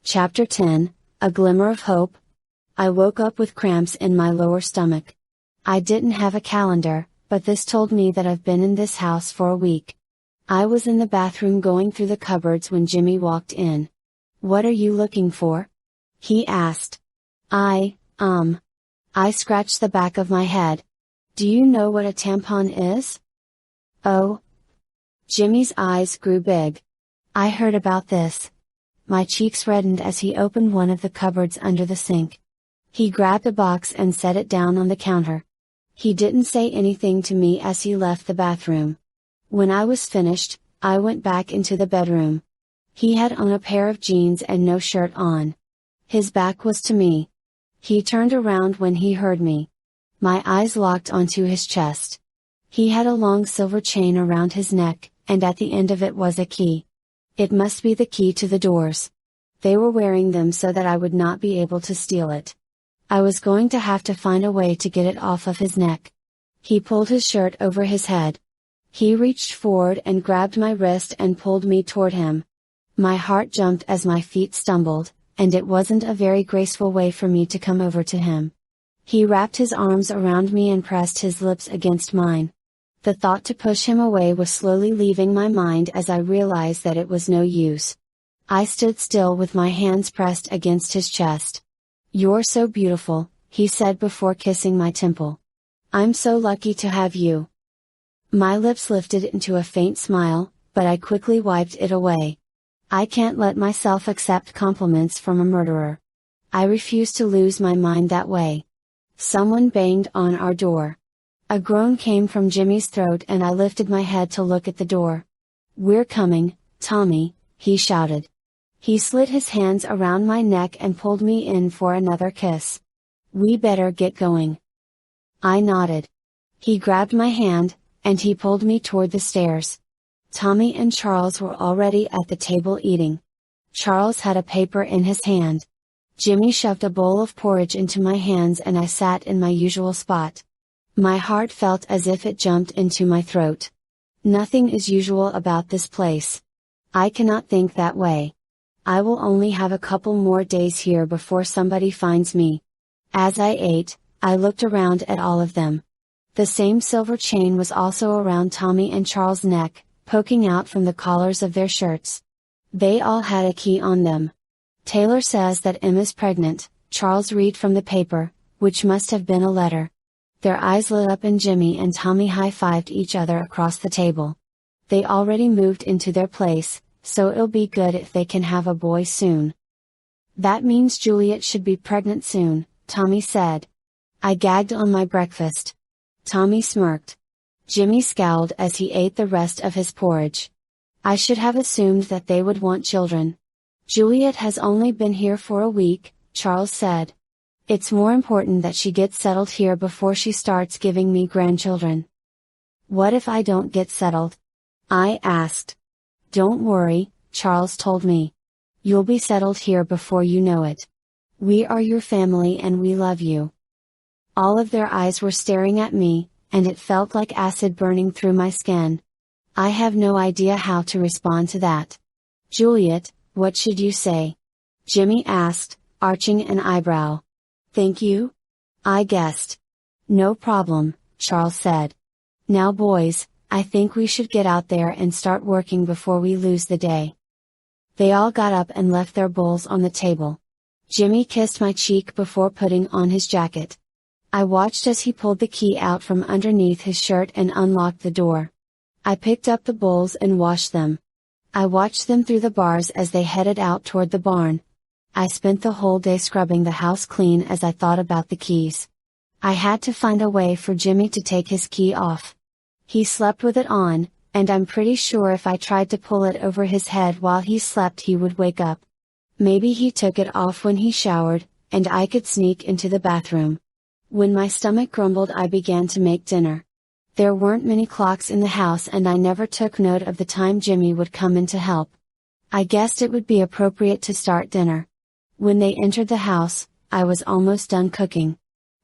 Chapter 10, A Glimmer of Hope. I woke up with cramps in my lower stomach. I didn't have a calendar, but this told me that I've been in this house for a week. I was in the bathroom going through the cupboards when Jimmy walked in. "What are you looking for?" he asked. I scratched the back of my head. "Do you know what a tampon is?" "Oh." Jimmy's eyes grew big. "I heard about this." My cheeks reddened as he opened one of the cupboards under the sink. He grabbed a box and set it down on the counter. He didn't say anything to me as he left the bathroom. When I was finished, I went back into the bedroom. He had on a pair of jeans and no shirt on. His back was to me. He turned around when he heard me. My eyes locked onto his chest. He had a long silver chain around his neck, and at the end of it was a key. It must be the key to the doors. They were wearing them so that I would not be able to steal it. I was going to have to find a way to get it off of his neck. He pulled his shirt over his head. He reached forward and grabbed my wrist and pulled me toward him. My heart jumped as my feet stumbled, and it wasn't a very graceful way for me to come over to him. He wrapped his arms around me and pressed his lips against mine. The thought to push him away was slowly leaving my mind as I realized that it was no use. I stood still with my hands pressed against his chest. "You're so beautiful," he said before kissing my temple. "I'm so lucky to have you." My lips lifted into a faint smile, but I quickly wiped it away. I can't let myself accept compliments from a murderer. I refuse to lose my mind that way. Someone banged on our door. A groan came from Jimmy's throat and I lifted my head to look at the door. "We're coming, Tommy," he shouted. He slid his hands around my neck and pulled me in for another kiss. "We better get going." I nodded. He grabbed my hand, and he pulled me toward the stairs. Tommy and Charles were already at the table eating. Charles had a paper in his hand. Jimmy shoved a bowl of porridge into my hands and I sat in my usual spot. My heart felt as if it jumped into my throat. Nothing is usual about this place. I cannot think that way. I will only have a couple more days here before somebody finds me. As I ate, I looked around at all of them. The same silver chain was also around Tommy and Charles' neck, poking out from the collars of their shirts. They all had a key on them. "Taylor says that Emma's pregnant," Charles read from the paper, which must have been a letter. Their eyes lit up and Jimmy and Tommy high-fived each other across the table. They already moved into their place, so it'll be good if they can have a boy soon. "That means Juliet should be pregnant soon," Tommy said. I gagged on my breakfast. Tommy smirked. Jimmy scowled as he ate the rest of his porridge. "I should have assumed that they would want children." "Juliet has only been here for a week," Charles said. "It's more important that she gets settled here before she starts giving me grandchildren." "What if I don't get settled?" I asked. "Don't worry," Charles told me. "You'll be settled here before you know it. We are your family and we love you." All of their eyes were staring at me, and it felt like acid burning through my skin. I have no idea how to respond to that. "Juliet, what should you say?" Jimmy asked, arching an eyebrow. "Thank you?" I guessed. "No problem," Charles said. "Now boys, I think we should get out there and start working before we lose the day." They all got up and left their bowls on the table. Jimmy kissed my cheek before putting on his jacket. I watched as he pulled the key out from underneath his shirt and unlocked the door. I picked up the bowls and washed them. I watched them through the bars as they headed out toward the barn. I spent the whole day scrubbing the house clean as I thought about the keys. I had to find a way for Jimmy to take his key off. He slept with it on, and I'm pretty sure if I tried to pull it over his head while he slept he would wake up. Maybe he took it off when he showered, and I could sneak into the bathroom. When my stomach grumbled I began to make dinner. There weren't many clocks in the house and I never took note of the time Jimmy would come in to help. I guessed it would be appropriate to start dinner. When they entered the house, I was almost done cooking.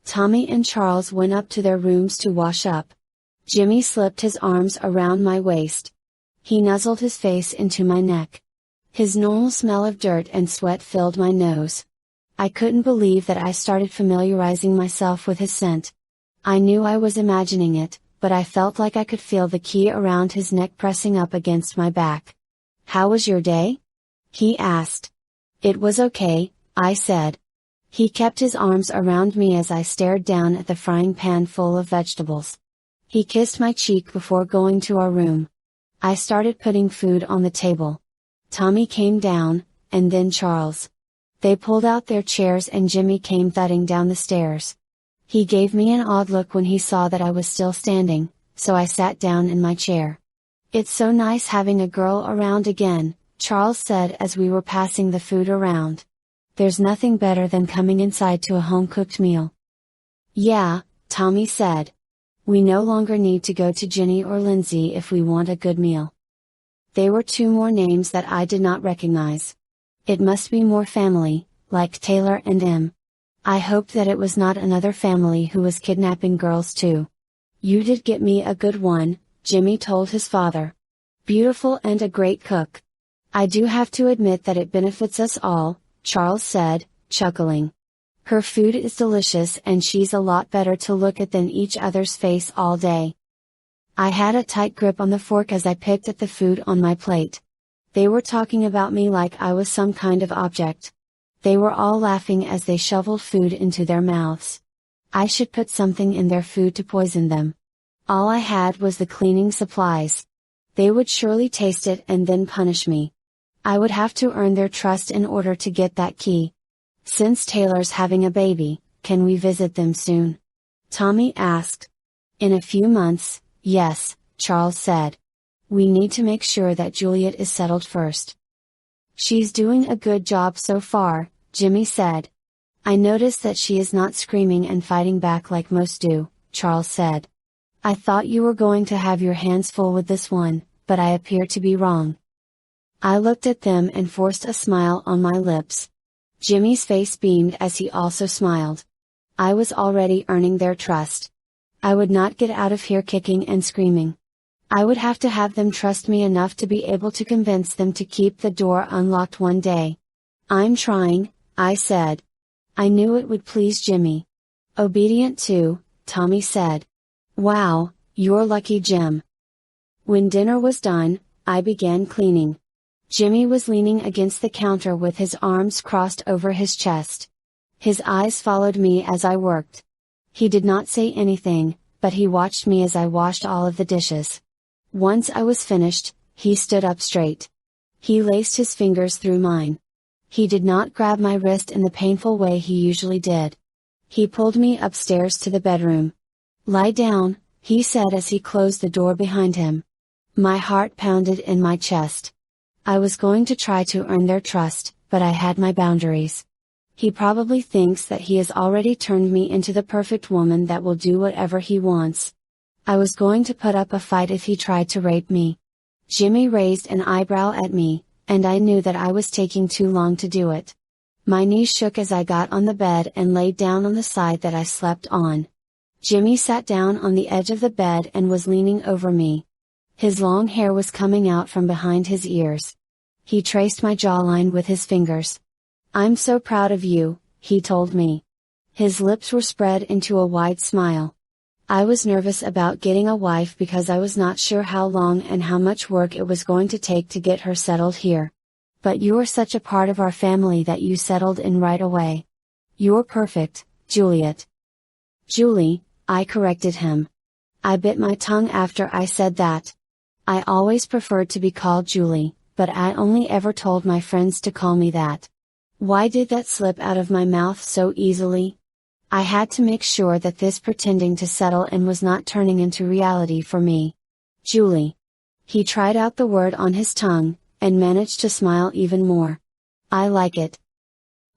Tommy and Charles went up to their rooms to wash up. Jimmy slipped his arms around my waist. He nuzzled his face into my neck. His normal smell of dirt and sweat filled my nose. I couldn't believe that I started familiarizing myself with his scent. I knew I was imagining it, but I felt like I could feel the key around his neck pressing up against my back. "How was your day?" he asked. "It was okay," I said. He kept his arms around me as I stared down at the frying pan full of vegetables. He kissed my cheek before going to our room. I started putting food on the table. Tommy came down, and then Charles. They pulled out their chairs and Jimmy came thudding down the stairs. He gave me an odd look when he saw that I was still standing, so I sat down in my chair. "It's so nice having a girl around again," Charles said as we were passing the food around. "There's nothing better than coming inside to a home-cooked meal." "Yeah," Tommy said. "We no longer need to go to Jenny or Lindsay if we want a good meal." They were two more names that I did not recognize. It must be more family, like Taylor and M. I hoped that it was not another family who was kidnapping girls too. "You did get me a good one," Jimmy told his father. "Beautiful and a great cook. I do have to admit that it benefits us all," Charles said, chuckling. "Her food is delicious and she's a lot better to look at than each other's face all day." I had a tight grip on the fork as I picked at the food on my plate. They were talking about me like I was some kind of object. They were all laughing as they shoveled food into their mouths. I should put something in their food to poison them. All I had was the cleaning supplies. They would surely taste it and then punish me. I would have to earn their trust in order to get that key. "Since Taylor's having a baby, can we visit them soon?" Tommy asked. "In a few months, yes," Charles said. "We need to make sure that Juliet is settled first." "She's doing a good job so far," Jimmy said. "I noticed that she is not screaming and fighting back like most do," Charles said. "I thought you were going to have your hands full with this one, but I appear to be wrong." I looked at them and forced a smile on my lips. Jimmy's face beamed as he also smiled. I was already earning their trust. I would not get out of here kicking and screaming. I would have to have them trust me enough to be able to convince them to keep the door unlocked one day. "I'm trying," I said. I knew it would please Jimmy. "Obedient too," Tommy said. "Wow, you're lucky, Jim." When dinner was done, I began cleaning. Jimmy was leaning against the counter with his arms crossed over his chest. His eyes followed me as I worked. He did not say anything, but he watched me as I washed all of the dishes. Once I was finished, he stood up straight. He laced his fingers through mine. He did not grab my wrist in the painful way he usually did. He pulled me upstairs to the bedroom. "Lie down," he said as he closed the door behind him. My heart pounded in my chest. I was going to try to earn their trust, but I had my boundaries. He probably thinks that he has already turned me into the perfect woman that will do whatever he wants. I was going to put up a fight if he tried to rape me. Jimmy raised an eyebrow at me, and I knew that I was taking too long to do it. My knees shook as I got on the bed and laid down on the side that I slept on. Jimmy sat down on the edge of the bed and was leaning over me. His long hair was coming out from behind his ears. He traced my jawline with his fingers. "I'm so proud of you," he told me. His lips were spread into a wide smile. I was nervous about getting a wife because I was not sure how long and how much work it was going to take to get her settled here. "But you're such a part of our family that you settled in right away. You're perfect, Juliet." "Julie," I corrected him. I bit my tongue after I said that. I always preferred to be called Julie, but I only ever told my friends to call me that. Why did that slip out of my mouth so easily? I had to make sure that this pretending to settle in was not turning into reality for me. "Julie." He tried out the word on his tongue, and managed to smile even more. "I like it."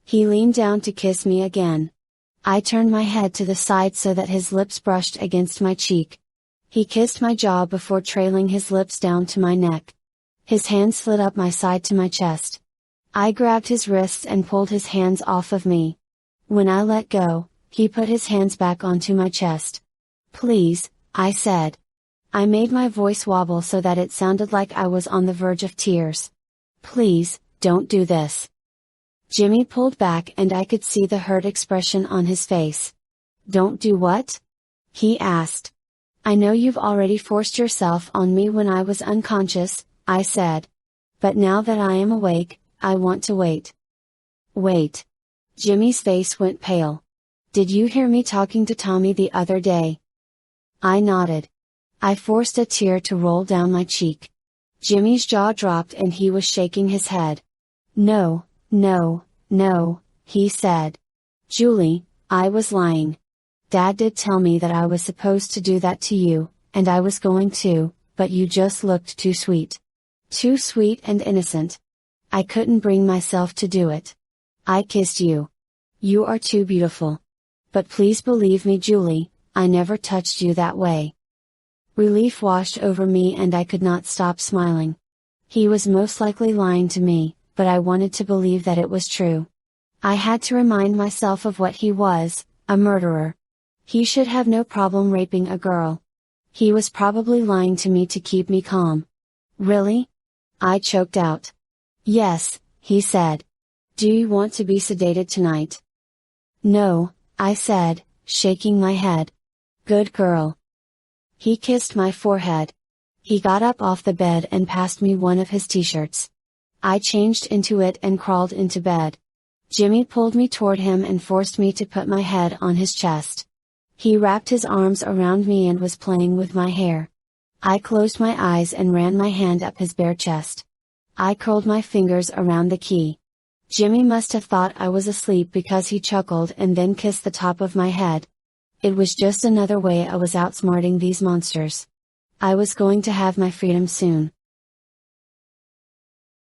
He leaned down to kiss me again. I turned my head to the side so that his lips brushed against my cheek. He kissed my jaw before trailing his lips down to my neck. His hand slid up my side to my chest. I grabbed his wrists and pulled his hands off of me. When I let go, he put his hands back onto my chest. "Please," I said. I made my voice wobble so that it sounded like I was on the verge of tears. "Please, Don't do this. Jimmy pulled back and I could see the hurt expression on his face. Don't do what? He asked. I know you've already forced yourself on me when I was unconscious, I said. But now that I am awake, I want to wait. Wait. Jimmy's face went pale. Did you hear me talking to Tommy the other day? I nodded. I forced a tear to roll down my cheek. Jimmy's jaw dropped and he was shaking his head. No, no, no, he said. Julie, I was lying. Dad did tell me that I was supposed to do that to you, and I was going to, but you just looked too sweet. Too sweet and innocent. I couldn't bring myself to do it. I kissed you. You are too beautiful. But please believe me, Julie, I never touched you that way. Relief washed over me and I could not stop smiling. He was most likely lying to me, but I wanted to believe that it was true. I had to remind myself of what he was, a murderer. He should have no problem raping a girl. He was probably lying to me to keep me calm. Really? I choked out. Yes, he said. Do you want to be sedated tonight? No, I said, shaking my head. Good girl. He kissed my forehead. He got up off the bed and passed me one of his t-shirts. I changed into it and crawled into bed. Jimmy pulled me toward him and forced me to put my head on his chest. He wrapped his arms around me and was playing with my hair. I closed my eyes and ran my hand up his bare chest. I curled my fingers around the key. Jimmy must have thought I was asleep because he chuckled and then kissed the top of my head. It was just another way I was outsmarting these monsters. I was going to have my freedom soon.